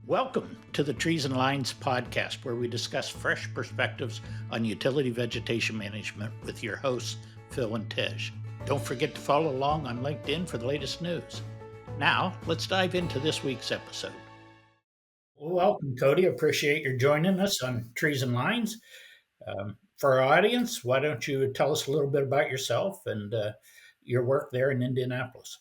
Welcome to the Trees and Lines podcast, where we discuss fresh perspectives on utility vegetation management with your hosts, Phil and Tej. Don't forget to follow along on LinkedIn for the latest news. Now, let's dive into this week's episode. Well, welcome, Cody. Appreciate your joining us on Trees and Lines. For our audience, why don't you tell us a little bit about yourself and your work there in Indianapolis?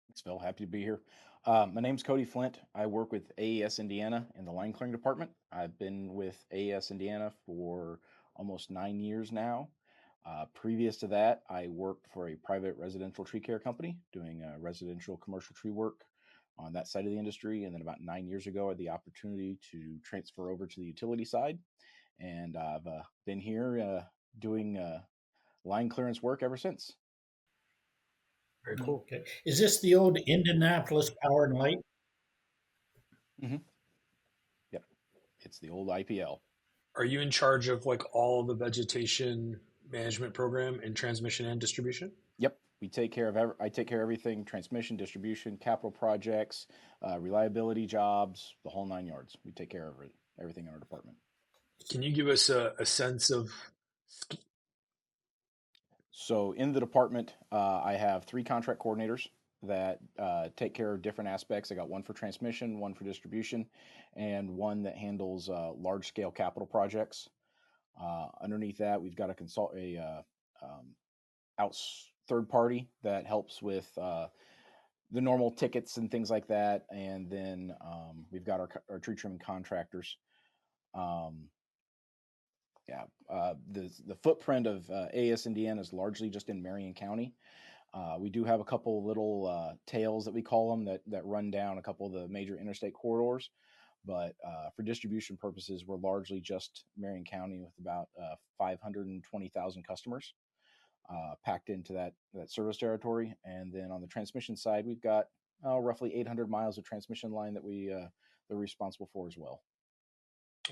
Thanks, Phil. Happy to be here. My name's Cody Flint. I work with AES Indiana in the line clearing department. I've been with AES Indiana for almost 9 years now. Previous to that, I worked for a private residential tree care company doing residential commercial tree work on that side of the industry. And then about 9 years ago, I had the opportunity to transfer over to the utility side. And I've been here doing line clearance work ever since. Very cool. Okay. Is this the old Indianapolis Power and Light? Mm-hmm. Yep. It's the old IPL. Are you in charge of like all the vegetation management program in transmission and distribution? Yep, we take care of. I take care of everything: transmission, distribution, capital projects, reliability jobs, the whole 9 yards. We take care of it, everything in our department. Can you give us a sense of? So in the department, I have 3 contract coordinators that take care of different aspects. I got one for transmission, one for distribution, and one that handles large-scale capital projects. Underneath that, we've got third party that helps with the normal tickets and things like that. And then we've got our tree trimming contractors. The footprint of AES Indiana is largely just in Marion County. We do have a couple little tails that we call them that run down a couple of the major interstate corridors. But for distribution purposes, we're largely just Marion County with about 520,000 customers packed into that service territory. And then on the transmission side, we've got roughly 800 miles of transmission line that they're responsible for as well.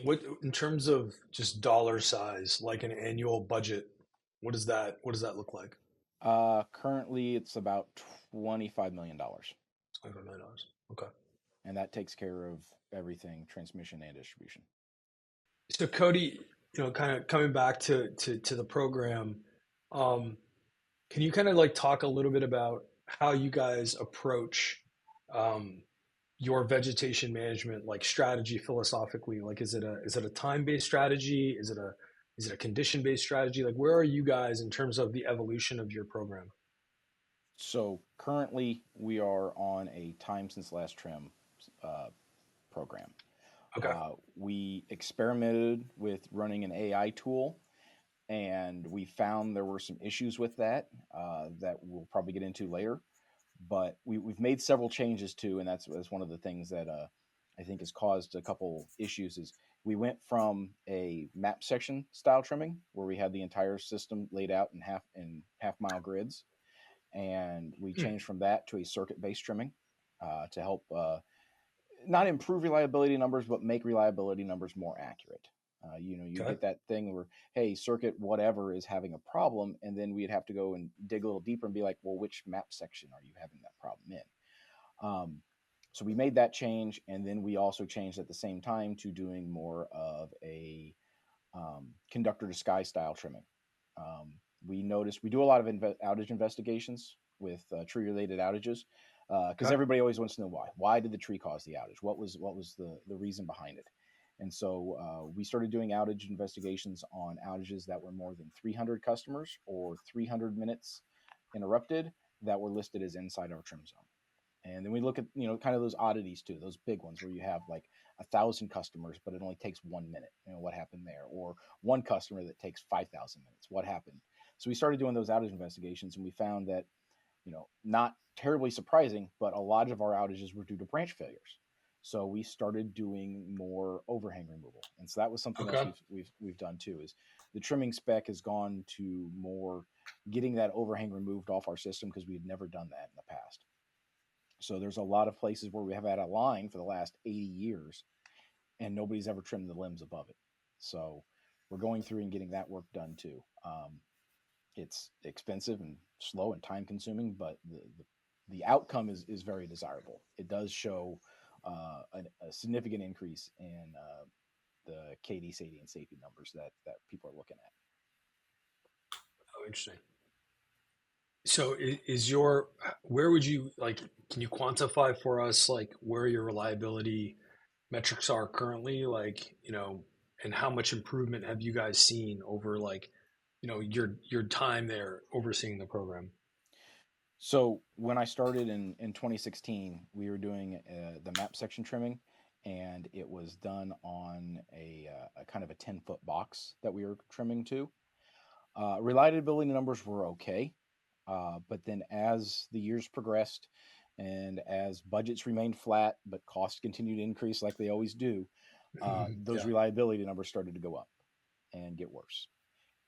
What in terms of just dollar size, like an annual budget? What does that look like? Currently, it's about $25 million. $25 million. Okay. And that takes care of everything transmission and distribution. So Cody, kind of coming back to the program, can you kind of like talk a little bit about how you guys approach your vegetation management like strategy philosophically? Like, is it a time-based strategy? Is it a condition-based strategy? Like, where are you guys in terms of the evolution of your program? So currently, we are on a time since last trim program. Okay. We experimented with running an AI tool, and we found there were some issues with that that we'll probably get into later. But we've made several changes too, and that's one of the things that I think has caused a couple issues. Is we went from a map section style trimming where we had the entire system laid out in half mile grids, and we changed from that to a circuit based trimming to help not improve reliability numbers, but make reliability numbers more accurate. You Okay. get that thing where, hey, circuit whatever is having a problem, and then we'd have to go and dig a little deeper and be like, well, which map section are you having that problem in? So we made that change, and then we also changed at the same time to doing more of a conductor to sky style trimming. We noticed we do a lot of outage investigations with tree-related outages because everybody always wants to know why. Why did the tree cause the outage? What was the reason behind it? And so we started doing outage investigations on outages that were more than 300 customers or 300 minutes interrupted that were listed as inside our trim zone. And then we look at, kind of those oddities too, those big ones where you have like 1,000 customers, but it only takes 1 minute. What happened there? Or one customer that takes 5,000 minutes. What happened? So we started doing those outage investigations, and we found that, not terribly surprising, but a lot of our outages were due to branch failures. So we started doing more overhang removal, and so that was something else we've done too. Is the trimming spec has gone to more getting that overhang removed off our system because we had never done that in the past. So there's a lot of places where we have had a line for the last 80 years, and nobody's ever trimmed the limbs above it. So we're going through and getting that work done too. It's expensive and slow and time consuming, but the outcome is very desirable. It does show a significant increase in the KD, SADI, and safety numbers that people are looking at. Oh, interesting. So is your, where would you like, can you quantify for us like where your reliability metrics are currently, like, and how much improvement have you guys seen over like, your time there overseeing the program? So when I started in 2016, we were doing the map section trimming, and it was done on a kind of a 10-foot box that we were trimming to. Reliability numbers were okay, but then as the years progressed and as budgets remained flat, but costs continued to increase like they always do, those Yeah. reliability numbers started to go up and get worse.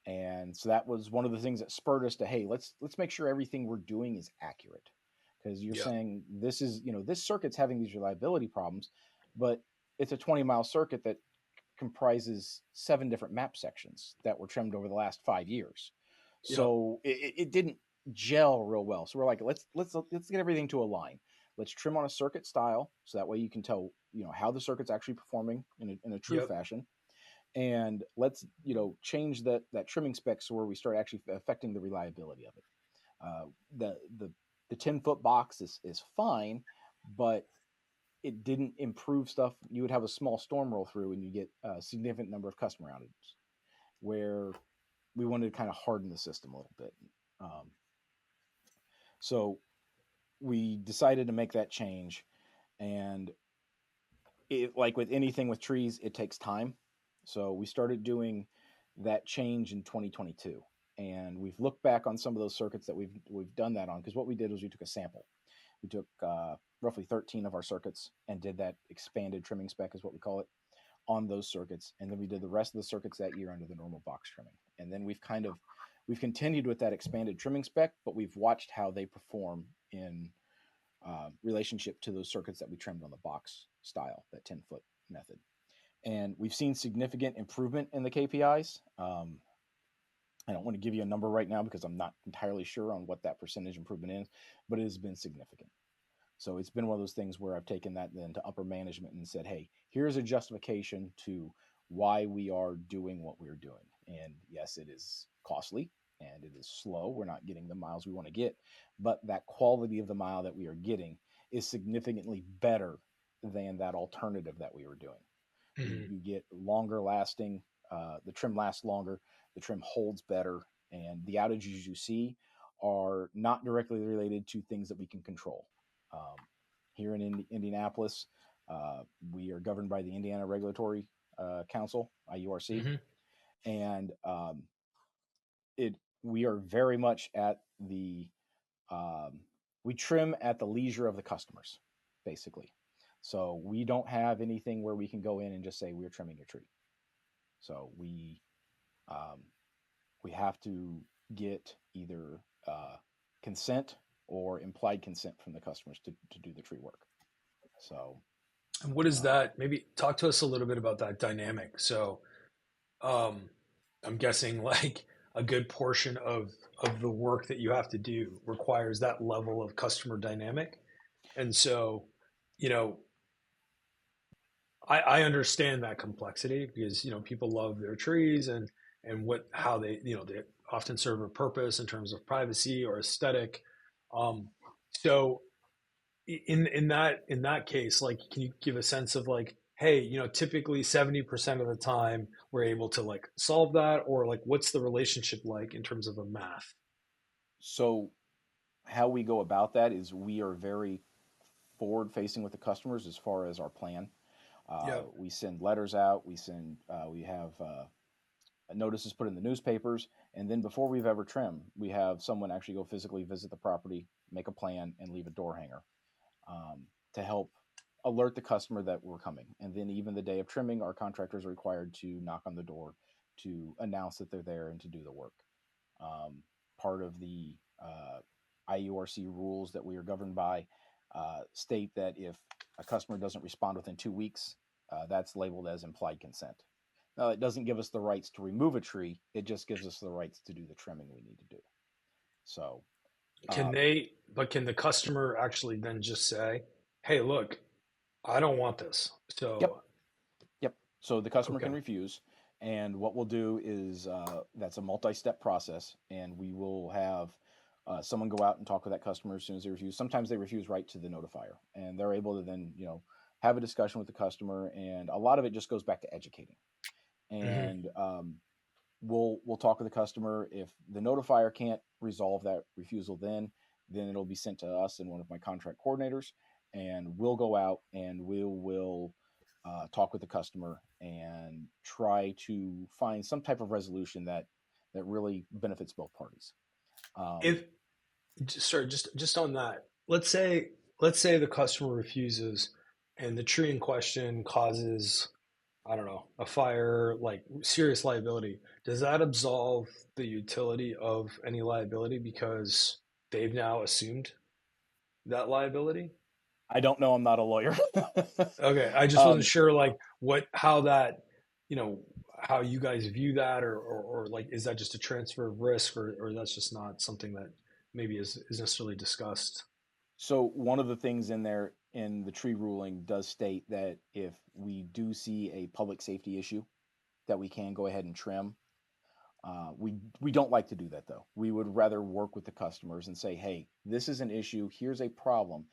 And so that was one of the things that spurred us to, hey, let's make sure everything we're doing is accurate, because you're Yeah. saying this is, this circuit's having these reliability problems, but it's a 20-mile circuit that comprises 7 different map sections that were trimmed over the last 5 years. Yep. So it didn't gel real well. So we're like, let's get everything to align. Let's trim on a circuit style, so that way you can tell how the circuit's actually performing in a true Yep. fashion. And let's change that trimming spec so where we start actually affecting the reliability of it. The 10-foot box is fine, but it didn't improve stuff. You would have a small storm roll through and you get a significant number of customer outages, where we wanted to kind of harden the system a little bit. So we decided to make that change, and like with anything with trees, it takes time. So we started doing that change in 2022, and we've looked back on some of those circuits that we've done that on, because what we did was we took a sample. We took roughly 13 of our circuits and did that expanded trimming spec, is what we call it, on those circuits, and then we did the rest of the circuits that year under the normal box trimming. And then we've continued with that expanded trimming spec, but we've watched how they perform in relationship to those circuits that we trimmed on the box style, that 10-foot method. And we've seen significant improvement in the KPIs. I don't want to give you a number right now because I'm not entirely sure on what that percentage improvement is, but it has been significant. So it's been one of those things where I've taken that then to upper management and said, hey, here's a justification to why we are doing what we're doing. And yes, it is costly and it is slow. We're not getting the miles we want to get, but that quality of the mile that we are getting is significantly better than that alternative that we were doing. Mhm. You get longer lasting, the trim lasts longer, the trim holds better, and the outages you see are not directly related to things that we can control. Here in Indianapolis, we are governed by the Indiana Regulatory Council, IURC, Mhm. and we are very much at the we trim at the leisure of the customers, basically. So we don't have anything where we can go in and just say we're trimming your tree. So we have to get either consent or implied consent from the customers to do the tree work. So And what is that? Maybe talk to us a little bit about that dynamic. So, um, I'm guessing like a good portion of the work that you have to do requires that level of customer dynamic. And so, you know, I understand that complexity because, people love their trees and how they, they often serve a purpose in terms of privacy or aesthetic. So in that case, like, can you give a sense of like, hey, typically 70% of the time we're able to like solve that, or like what's the relationship like in terms of a math? so how we go about that is we are very forward facing with the customers as far as our plan. Yeah. We send letters out. We have notices put in the newspapers, and then before we've ever trimmed, we have someone actually go physically visit the property, make a plan, and leave a door hanger to help alert the customer that we're coming. And then even the day of trimming, our contractors are required to knock on the door to announce that they're there and to do the work. Part of the IURC rules that we are governed by state that if a customer doesn't respond within 2 weeks, that's labeled as implied consent. Now, it doesn't give us the rights to remove a tree. It just gives us the rights to do the trimming we need to do. So, Can um, they, but can the customer actually then just say, hey, look, I don't want this. Yep. So, Yep. So the customer okay. can refuse. And what we'll do is that's a multi-step process, and we will have someone go out and talk with that customer as soon as they refuse. Sometimes they refuse right to the notifier, and they're able to then have a discussion with the customer. And a lot of it just goes back to educating. Hmm. And we'll talk with the customer. If the notifier can't resolve that refusal, then it'll be sent to us and one of my contract coordinators, and we'll go out and we'll talk with the customer and try to find some type of resolution that really benefits both parties. Um, If sorry, just on that, let's say the customer refuses, and the tree in question causes, I don't know, a fire, like serious liability. Does that absolve the utility of any liability because they've now assumed that liability? I don't know. I'm not a lawyer. Okay, I just wasn't um, sure like how that, you know, how you guys view that, or like is that just a transfer of risk, or that's just not something that maybe is necessarily discussed? so one of the things in there in the tree ruling does state that if we do see a public safety issue, that we can go ahead and trim. We don't like to do that though. We would rather work with the customers and say, hey, this is an issue. Here's a problem.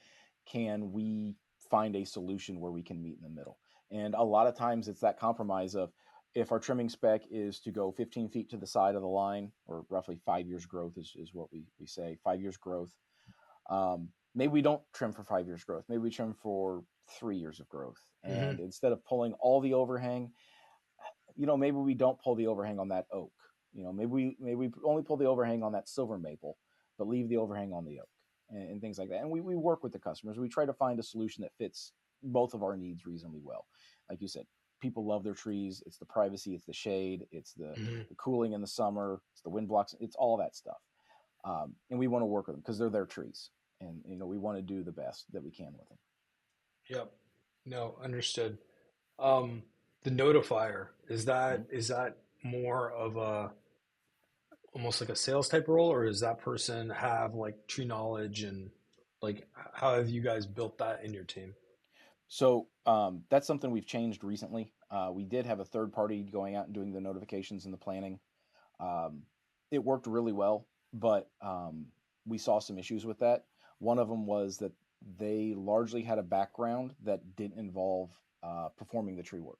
Can we find a solution where we can meet in the middle? And a lot of times it's that compromise of if our trimming spec is to go 15 feet to the side of the line, or roughly 5 years growth is what we say, 5 years growth. Maybe we don't trim for 5 years growth. Maybe we trim for 3 years of growth. Hmm. And instead of pulling all the overhang, maybe we don't pull the overhang on that oak. Maybe we only pull the overhang on that silver maple, but leave the overhang on the oak, and things like that. And we work with the customers. We try to find a solution that fits both of our needs reasonably well. Like you said, people love their trees. It's the privacy, it's the shade, it's Hmm. the cooling in the summer, it's the wind blocks, it's all that stuff. And we want to work with them because they're their trees, and we want to do the best that we can with them. Yep. No, understood. Um, the notifier, is that Mhm. is that more of a almost like a sales type role, or does that person have like tree knowledge, and like how have you guys built that in your team? So that's something we've changed recently. We did have a third party going out and doing the notifications and the planning. Um, it worked really well, but we saw some issues with that. One of them was that they largely had a background that didn't involve performing the tree work.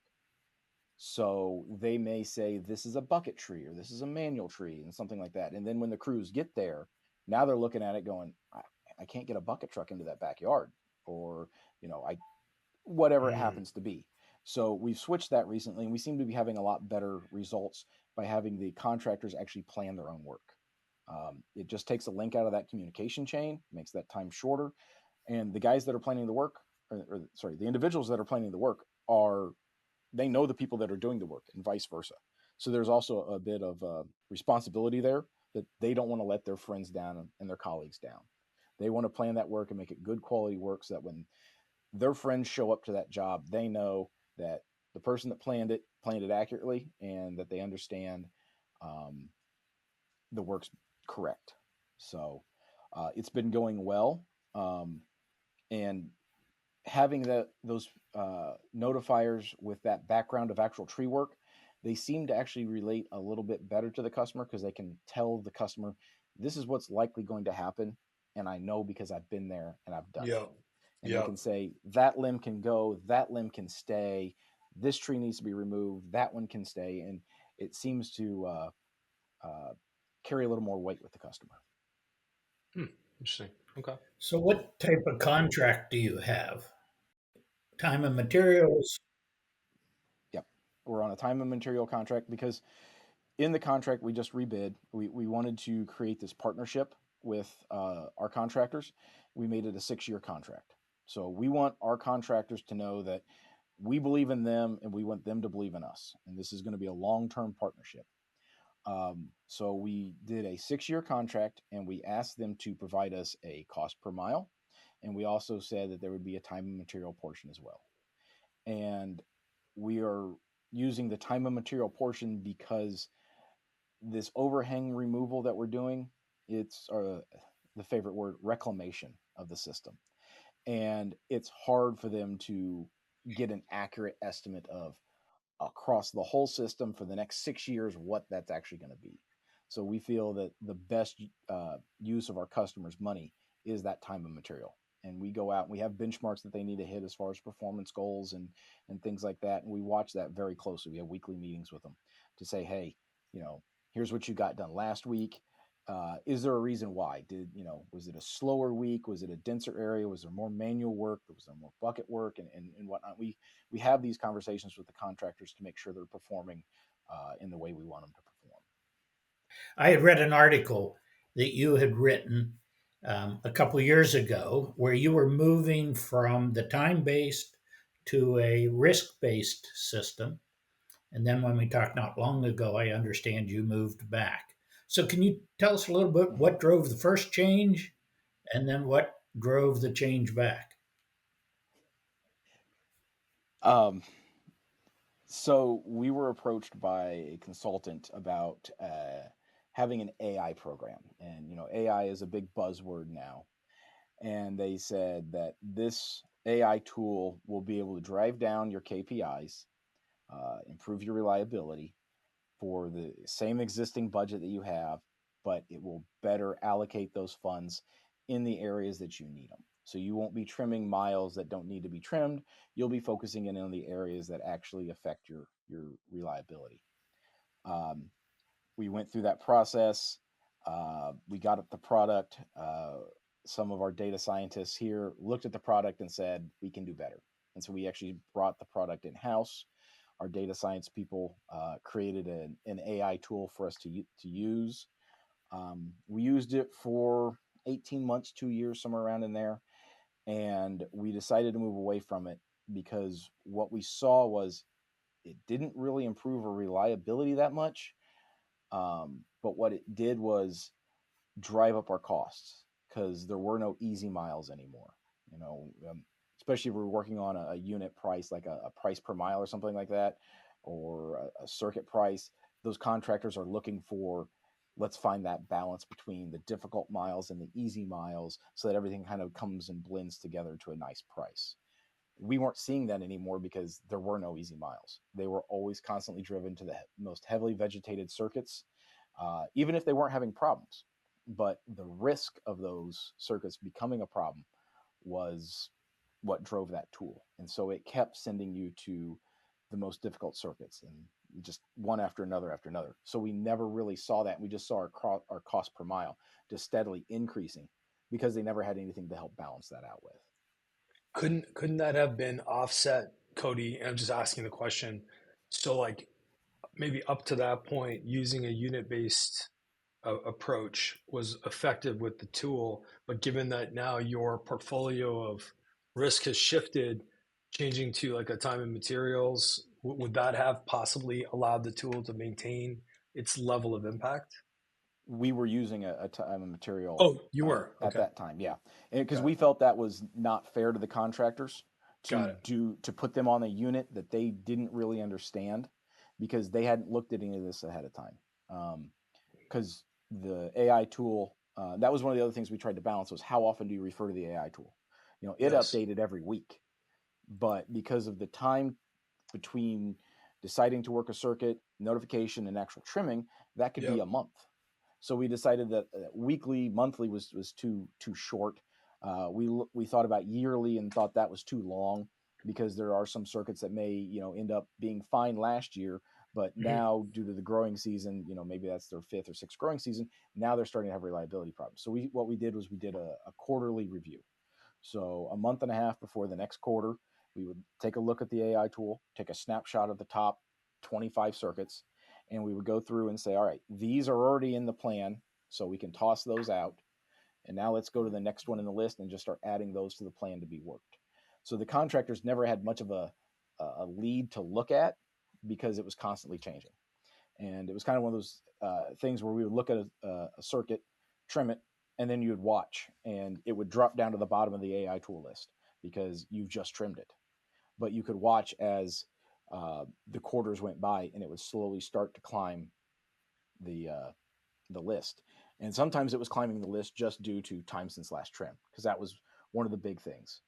So they may say this is a bucket tree or this is a manual tree and something like that. And then when the crews get there, now they're looking at it going, I can't get a bucket truck into that backyard, or I whatever it Mm. happens to be. So we've switched that recently, and we seem to be having a lot better results by having the contractors actually plan their own work. It just takes a link out of that communication chain, makes that time shorter, and the guys that are planning the work, or sorry, the individuals that are planning the work they know the people that are doing the work, and vice versa. So there's also a bit of responsibility there that they don't want to let their friends down and their colleagues down. They want to plan that work and make it good quality work so that when their friends show up to that job, they know that the person that planned it accurately, and that they understand um, the work's correct. So it's been going well, um, and having those notifiers with that background of actual tree work, they seem to actually relate a little bit better to the customer because they can tell the customer this is what's likely going to happen, and I know because I've been there and I've done it. Yep. And they Yep. can say that limb can go, that limb can stay, this tree needs to be removed, that one can stay, and it seems to uh, carry a little more weight with the customer. Hmm. Interesting. Okay. So, what type of contract do you have? Time and materials? Yep, we're on a time and material contract because in the contract we just rebid. We wanted to create this partnership with our contractors. We made it a 6-year contract. So we want our contractors to know that we believe in them and we want them to believe in us. And this is going to be a long term partnership. So we did a 6-year contract, and we asked them to provide us a cost per mile. And we also said that there would be a time and material portion as well. And we are using the time and material portion because this overhang removal that we're doing, it's the favorite word, reclamation of the system. and it's hard for them to get an accurate estimate of across the whole system for the next 6 years what that's actually going to be. So we feel that the best use of our customers' money is that time and material. And we go out and we have benchmarks that they need to hit as far as performance goals and things like that. And we watch that very closely. We have weekly meetings with them to say, hey, here's what you got done last week. Is there a reason why? Was it a slower week? Was it a denser area? Was there more manual work? Was there more bucket work and whatnot? We have these conversations with the contractors to make sure they're performing in the way we want them to perform. I had read an article that you had written a couple years ago where you were moving from the time based to a risk based system. And then when we talked not long ago, I understand you moved back. So, can you tell us a little bit what drove the first change and then what drove the change back? Um, so we were approached by a consultant about having an AI program, and AI is a big buzzword now. And they said that this AI tool will be able to drive down your KPIs, improve your reliability for the same existing budget that you have, but it will better allocate those funds in the areas that you need them. So you won't be trimming miles that don't need to be trimmed. You'll be focusing in on the areas that actually affect your reliability. Um, we went through that process. We got up the product. Some of our data scientists here looked at the product and said, we can do better. And so we actually brought the product in house. Our data science people created an AI tool for us to use. We used it for 18 months, 2 years, somewhere around in there. And we decided to move away from it because what we saw was it didn't really improve our reliability that much. But what it did was drive up our costs because there were no easy miles anymore. You know, especially if we're working on a unit price, like a price per mile or something like that, or a circuit price. Those contractors are looking for, let's find that balance between the difficult miles and the easy miles so that everything kind of comes and blends together to a nice price. We weren't seeing that anymore because there were no easy miles. They were always constantly driven to the most heavily vegetated circuits, even if they weren't having problems. But the risk of those circuits becoming a problem was what drove that tool. And so it kept sending you to the most difficult circuits and just one after another after another. So we never really saw that. We just saw our cost per mile just steadily increasing because they never had anything to help balance that out with. Couldn't that have been offset, Cody? And I'm just asking the question. So like maybe up to that point, using a unit based approach was effective with the tool, but given that now your portfolio of risk has shifted, changing to like a time and materials, would that have possibly allowed the tool to maintain its level of impact? We were using a time and material Oh, you were. at Okay. that time, yeah, because Got it. we felt that was not fair to the contractors Got it. to put them on a unit that they didn't really understand because they hadn't looked at any of this ahead of time. Because the AI tool, that was one of the other things we tried to balance was how often do you refer to the AI tool? It Yes. updated every week, but because of the time between deciding to work a circuit, notification, and actual trimming, that could be Yep. a month. So we decided that weekly, monthly was too short. We thought about yearly and thought that was too long because there are some circuits that may end up being fine last year, but Mhm. now due to the growing season, maybe that's their fifth or sixth growing season. Now they're starting to have reliability problems. So what we did was we did a quarterly review. So a month and a half before the next quarter, we would take a look at the AI tool, take a snapshot of the top 25 circuits, and we would go through and say, all right, these are already in the plan, so we can toss those out. And now let's go to the next one in the list and just start adding those to the plan to be worked. So the contractors never had much of a lead to look at because it was constantly changing. And it was kind of one of those things where we would look at a circuit, trim it, and then you would watch, and it would drop down to the bottom of the AI tool list because you've just trimmed it. But you could watch as the quarters went by, and it would slowly start to climb the uh, the list. And sometimes it was climbing the list just due to time since last trim, because that was one of the big things.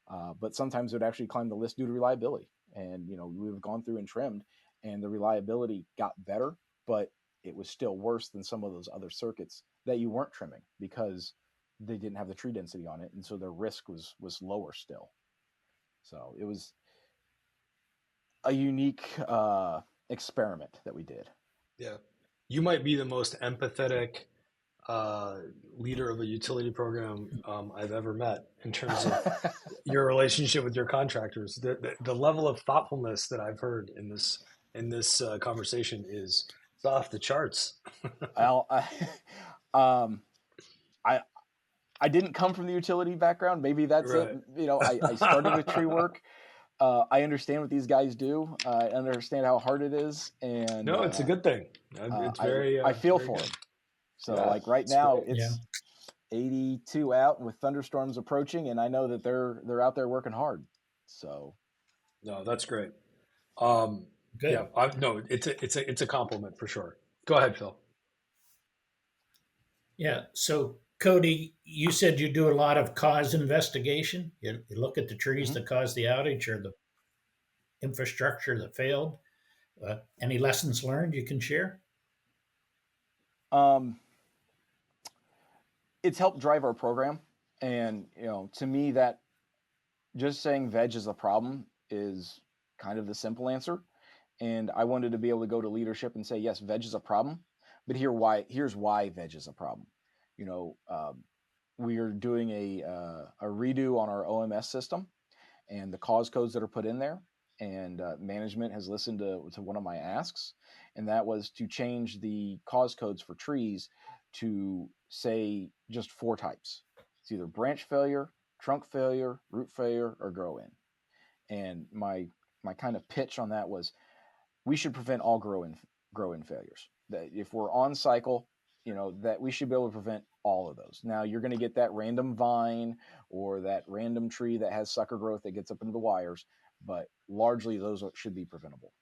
But sometimes it would actually climb the list due to reliability. And, we've gone through and trimmed, and the reliability got better, but it was still worse than some of those other circuits that you weren't trimming because they didn't have the tree density on it. And so their risk was lower still. So it was a unique experiment that we did. Yeah. You might be the most empathetic leader of a utility program I've ever met in terms of your relationship with your contractors. The level of thoughtfulness that I've heard in this conversation is it's off the charts. I'll, I, um, I I didn't come from the utility background. Maybe that's it. Right. I started with tree work. I understand what these guys do. I understand how hard it is, and No, it's a good thing. I It's feel very for good. them. So, Yeah, like right it's now, great. Yeah. it's 82 out with thunderstorms approaching, and I know that they're out there working hard. So, No, that's great. Um, yeah, Good. no, it's a compliment for sure. Go ahead, Phil. Yeah. So, Cody, you said you do a lot of cause investigation. You look at the trees mhm. that caused the outage or the infrastructure that failed. Any lessons learned you can share? um, it's helped drive our program, and to me, that just saying veg is a problem is kind of the simple answer. And I wanted to be able to go to leadership and say, yes, veg is a problem, but here's why veg is a problem. You know, we are doing a redo on our OMS system and the cause codes that are put in there. And management has listened to one of my asks, and that was to change the cause codes for trees to say just 4 types. It's either branch failure, trunk failure, root failure, or grow in. And my kind of pitch on that was we should prevent all grow in failures. That if we're on cycle, that we should be able to prevent all of those. Now you're going to get that random vine or that random tree that has sucker growth that gets up into the wires, but largely those should be preventable.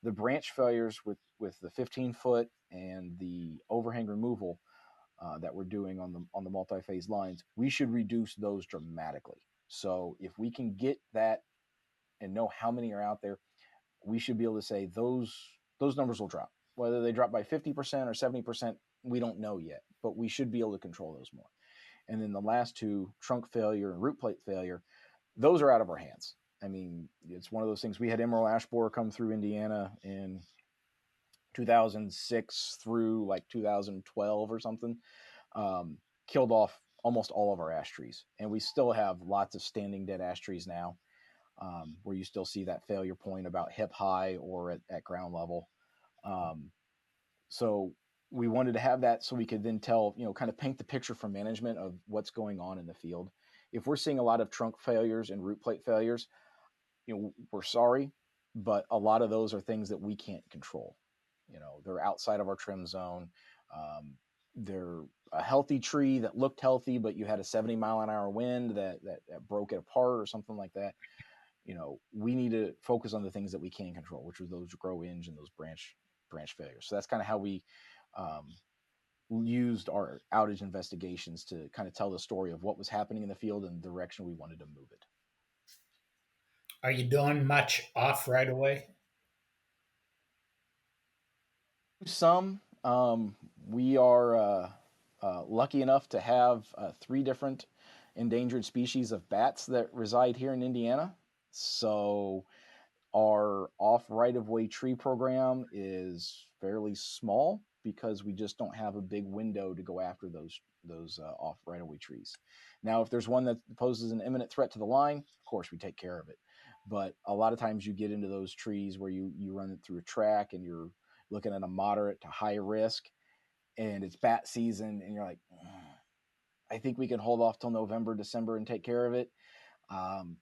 The branch failures with the 15-foot and the overhang removal that we're doing on the multi-phase lines, we should reduce those dramatically. So if we can get that and know how many are out there, we should be able to say those numbers will drop. Whether they drop by 50% or 70%, we don't know yet, but we should be able to control those more. And then the last two, trunk failure and root plate failure, those are out of our hands. I mean, it's one of those things. We had emerald ash borer come through Indiana in 2006 through like 2012 or something, killed off almost all of our ash trees. And we still have lots of standing dead ash trees now, where you still see that failure point about hip high or at ground level. Um, so we wanted to have that so we could then tell, kind of paint the picture for management of what's going on in the field. If we're seeing a lot of trunk failures and root plate failures, we're sorry, but a lot of those are things that we can't control. They're outside of our trim zone. They're a healthy tree that looked healthy, but you had a 70-mile-an-hour wind that broke it apart or something like that. We need to focus on the things that we can control, which are those grow ins and those branch failures. So that's kind of how we used our outage investigations to kind of tell the story of what was happening in the field and the direction we wanted to move it. Are you doing much off right away? Some we are lucky enough to have 3 different endangered species of bats that reside here in Indiana. So our off right of way tree program is fairly small because we just don't have a big window to go after those off right of way trees. Now, if there's one that poses an imminent threat to the line, of course we take care of it. But a lot of times you get into those trees where you run it through a track and you're looking at a moderate to high risk, and it's bat season, and you're like, I think we can hold off till November, December, and take care of it.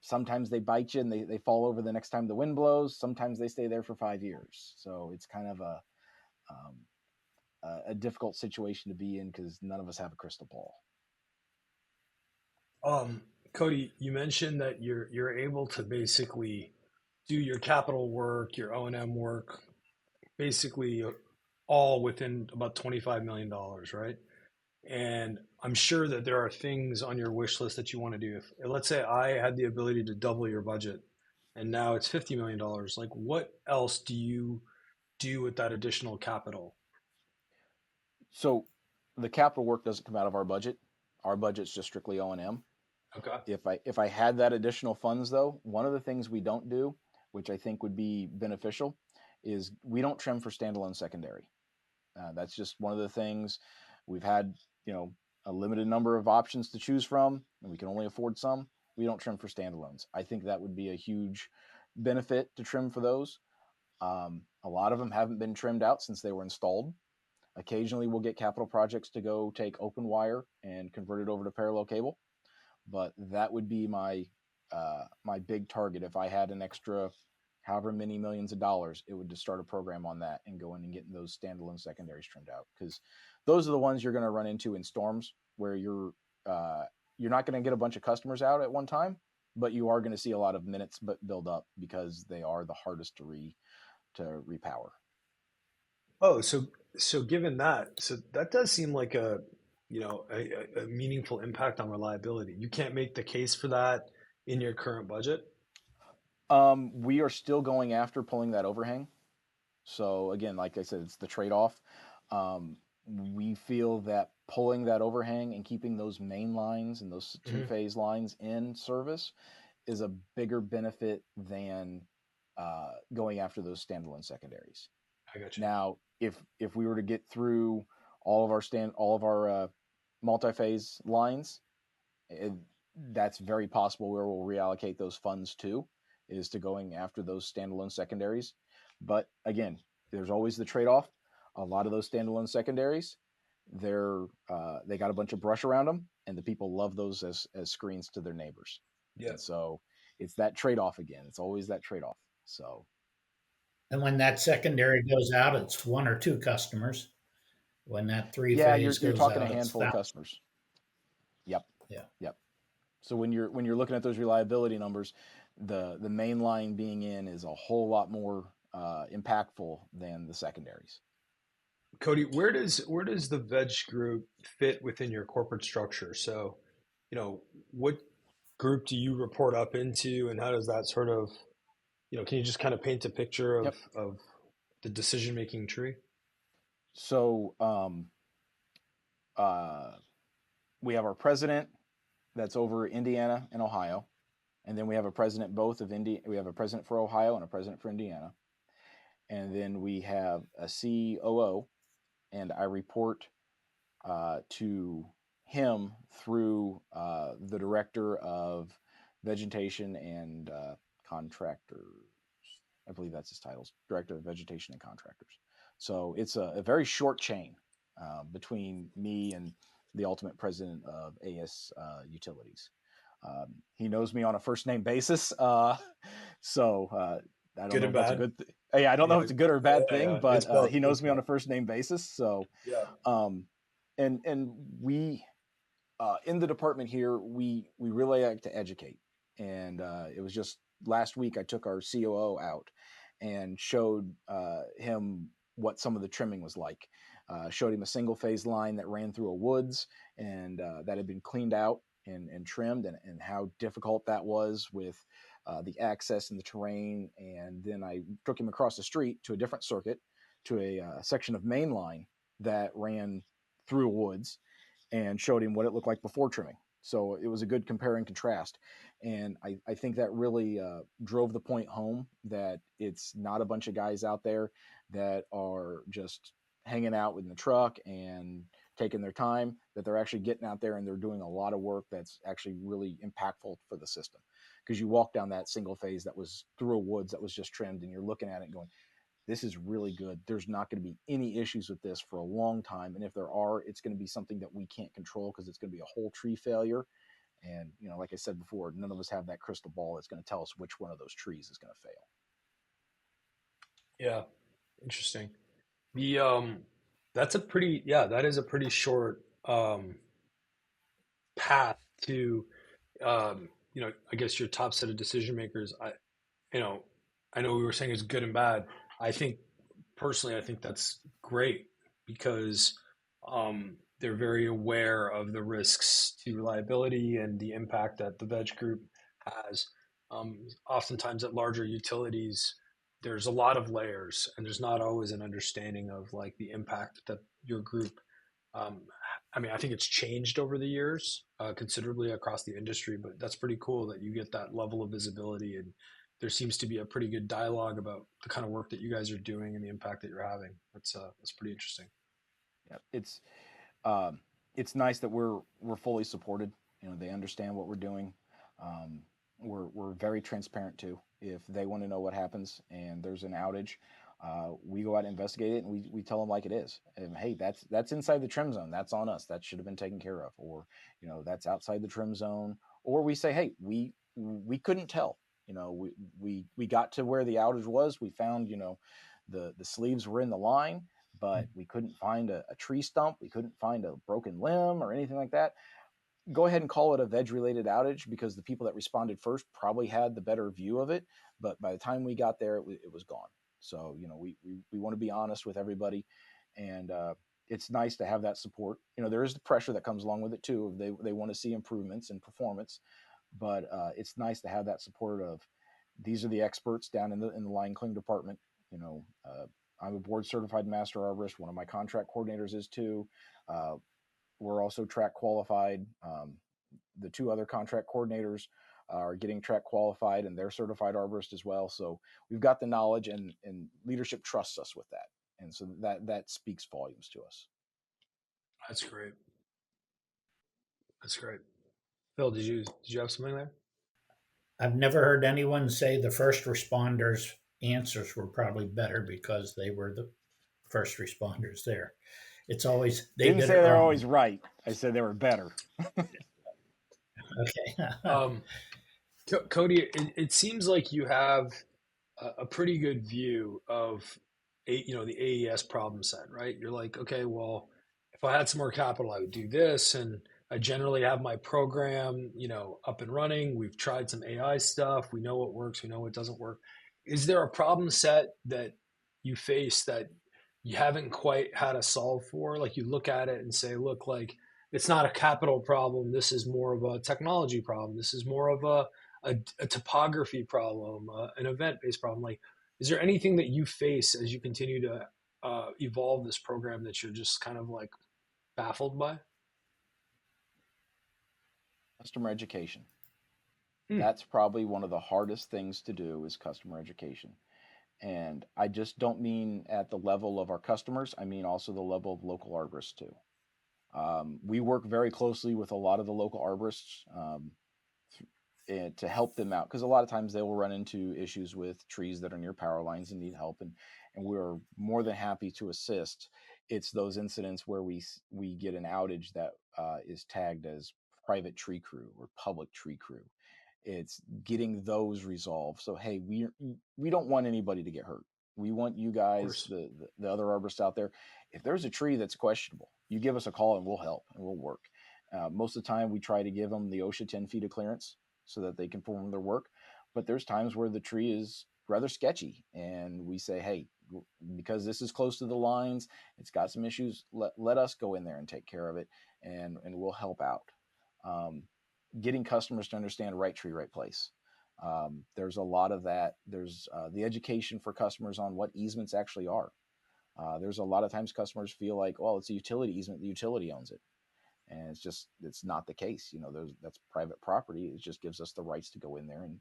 Sometimes they bite you and they fall over the next time the wind blows. Sometimes they stay there for 5 years. So it's kind of a difficult situation to be in because none of us have a crystal ball. Um, Cody, you mentioned that you're able to basically do your capital work, your O&M work, basically all within about $25 million, right? And I'm sure that there are things on your wish list that you want to do. If let's say I had the ability to double your budget and now it's $50 million, like what else do you do with that additional capital? So the capital work doesn't come out of our budget. Our budget's just strictly O&M. Okay. If I had that additional funds though, one of the things we don't do, which I think would be beneficial, is we don't trim for standalone secondary. That's just one of the things we've had, a limited number of options to choose from, and we can only afford some. We don't trim for standalones. I think that would be a huge benefit to trim for those. A lot of them haven't been trimmed out since they were installed. Occasionally, we'll get capital projects to go take open wire and convert it over to parallel cable, but that would be my big target. If I had an extra however many millions of dollars, it would just start a program on that and go in and getting those standalone secondaries trimmed out, because those are the ones you're going to run into in storms where you're not going to get a bunch of customers out at one time, but you are going to see a lot of minutes build up because they are the hardest to repower. Oh, so given that, so that does seem like a meaningful impact on reliability. You can't make the case for that in your current budget. We are still going after pulling that overhang. So again, like I said, it's the trade-off. We feel that pulling that overhang and keeping those main lines and those two-phase lines in service is a bigger benefit than going after those standalone secondaries. I got you. Now, if we were to get through all of our multi-phase lines, that's very possible where we'll reallocate those funds to, is to going after those standalone secondaries. But again, there's always the trade-off. A lot of those standalone secondaries, they got a bunch of brush around them, and the people love those as screens to their neighbors. Yeah. And so it's that trade-off again. It's always that trade-off. So. And when that secondary goes out, it's one or two customers. When that three Yeah, phase you're goes talking a out, it's handful of thousands. customers. Yep. Yeah. Yep. So when you're looking at those reliability numbers, the main line being in is a whole lot more impactful than the secondaries. Cody, where does the Veg Group fit within your corporate structure? So, what group do you report up into, and how does that sort of, can you just kind of paint a picture Yep. of the decision making tree? So we have our president that's over Indiana and Ohio, and then we have a president both of India. We have a president for Ohio and a president for Indiana, and then we have a COO, and I report to him through the director of vegetation and contractors. I believe that's his title, director of vegetation and contractors. So it's a very short chain between me and the ultimate president of AES Utilities. He knows me on a first name basis, so I don't Good know and if that's a bad. good thing. Yeah, I don't know if it's a good or a bad thing, It's but both. he knows It's me on both. a first name basis. So, Yeah. and we in the department here, we really like to educate, and it was just last week I took our COO out and showed him what some of the trimming was like. Showed him a single phase line that ran through a woods and that had been cleaned out and trimmed, and how difficult that was with the access and the terrain. And then I took him across the street to a different circuit, to a section of main line that ran through woods, and showed him what it looked like before trimming. So it was a good compare and contrast. And I think that really drove the point home that it's not a bunch of guys out there that are just hanging out in the truck and taking their time, that they're actually getting out there and they're doing a lot of work that's actually really impactful for the system. Because you walk down that single phase that was through a woods that was just trimmed, and you're looking at it going, this is really good. There's not going to be any issues with this for a long time. And if there are, it's going to be something that we can't control, because it's going to be a whole tree failure. And, like I said before, none of us have that crystal ball that's going to tell us which one of those trees is going to fail. Yeah. Interesting. The that is a pretty short path to I guess your top set of decision makers. You know, I know we were saying it's good and bad. I think personally, I think that's great because they're very aware of the risks to reliability and the impact that the veg group has. Oftentimes at larger utilities, there's a lot of layers, and there's not always an understanding of like the impact that your group. Um, I mean, I think it's changed over the years considerably across the industry, but that's pretty cool that you get that level of visibility, and there seems to be a pretty good dialogue about the kind of work that you guys are doing and the impact that you're having. That's pretty interesting. Yeah, um, it's nice that we're fully supported. You know, they understand what we're doing. Um, we're very transparent too. If they want to know what happens and there's an outage, we go out and investigate it, and we tell them like it is. And hey, that's inside the trim zone. That's on us. That should have been taken care of. Or that's outside the trim zone. Or we say, hey, we couldn't tell. We got to where the outage was. We found the sleeves were in the line, but we couldn't find a tree stump. We couldn't find a broken limb or anything like that. Go ahead and call it a veg related outage, because the people that responded first probably had the better view of it. But by the time we got there, it was gone. So, we want to be honest with everybody, and it's nice to have that support. There is the pressure that comes along with it too. They want to see improvements in performance, but it's nice to have that support of, these are the experts down in the line clean department. I'm a board certified master arborist. One of my contract coordinators is too. We're also track qualified. The two other contract coordinators are getting track qualified, and they're certified arborists as well. So we've got the knowledge, and leadership trusts us with that. And so that speaks volumes to us. That's great. That's great. Phil, did you have something there? I've never heard anyone say the first responders' answers were probably better because they were the first responders there. It's always they Didn't did say it they're wrong. always right. I said they were better. Okay. Um, Cody, it seems like you have a pretty good view of the AES problem set, right? You're like, okay, well, if I had some more capital, I would do this, and I generally have my program, up and running. We've tried some AI stuff. We know what works. We know what doesn't work. Is there a problem set that you face that you haven't quite had a solve for? Like you look at it and say, look, like it's not a capital problem. This is more of a technology problem. This is more of a topography problem, an event-based problem. Like, is there anything that you face as you continue to evolve this program that you're just kind of like baffled by? Customer education. Hmm. That's probably one of the hardest things to do, is customer education. And I just don't mean at the level of our customers. I mean also the level of local arborists too. We work very closely with a lot of the local arborists to help them out, because a lot of times they will run into issues with trees that are near power lines and need help, and we're more than happy to assist. It's those incidents where we get an outage that is tagged as private tree crew or public tree crew. It's getting those resolved. So hey, we don't want anybody to get hurt. We want you Of guys, course. the other arborists out there, if there's a tree that's questionable, you give us a call and we'll help and we'll work. Most of the time we try to give them the OSHA 10 feet of clearance so that they can perform their work. But there's times where the tree is rather sketchy, and we say, hey, because this is close to the lines, it's got some issues, let us go in there and take care of it, and we'll help out. Getting customers to understand right tree, right place. There's a lot of that. There's the education for customers on what easements actually are. There's a lot of times customers feel like, well, it's a utility easement, the utility owns it. And it's not the case. That's private property. It just gives us the rights to go in there and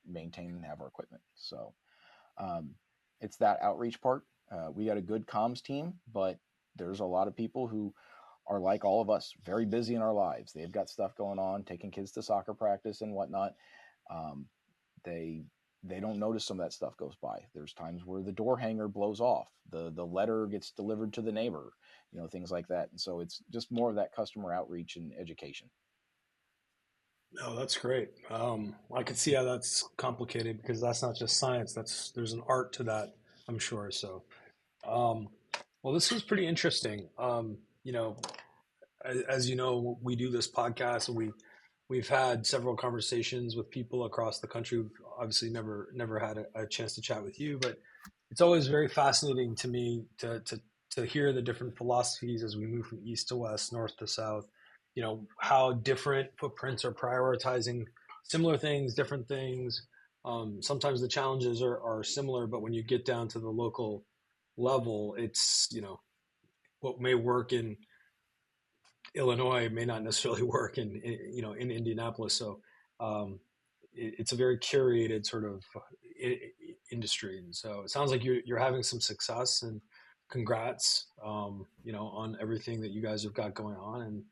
maintain and have our equipment. So it's that outreach part. We got a good comms team, but there's a lot of people who are like all of us, very busy in our lives. They've got stuff going on, taking kids to soccer practice and whatnot. They don't notice some of that stuff goes by. There's times where the door hanger blows off, the letter gets delivered to the neighbor, things like that. And so it's just more of that customer outreach and education. No, that's great. I can see how that's complicated because that's not just science. There's an art to that, I'm sure. So, um, well, this was pretty interesting. As you know, we do this podcast, and we've had several conversations with people across the country. We've obviously never had a chance to chat with you, but it's always very fascinating to me to to hear the different philosophies as we move from east to west, north to south, how different footprints are prioritizing similar things, different things. Sometimes the challenges are similar, but when you get down to the local level, it's, what may work in Illinois may not necessarily work in Indianapolis. So it's a very curated sort of industry, and so it sounds like you're having some success. And congrats, on everything that you guys have got going on. And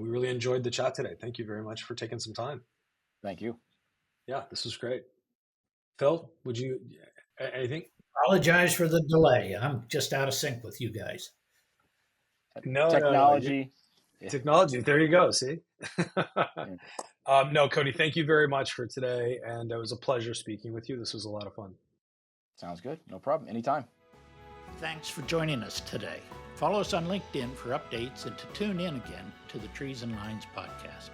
we really enjoyed the chat today. Thank you very much for taking some time. Thank you. Yeah, this was great. Phil, would you anything? Apologize for the delay. I'm just out of sync with you guys. No, Technology. Technology. There you go. See. No, Cody, thank you very much for today, and it was a pleasure speaking with you. This was a lot of fun. Sounds good. No problem. Anytime. Thanks for joining us today. Follow us on LinkedIn for updates and to tune in again to the Trees and Lines podcast.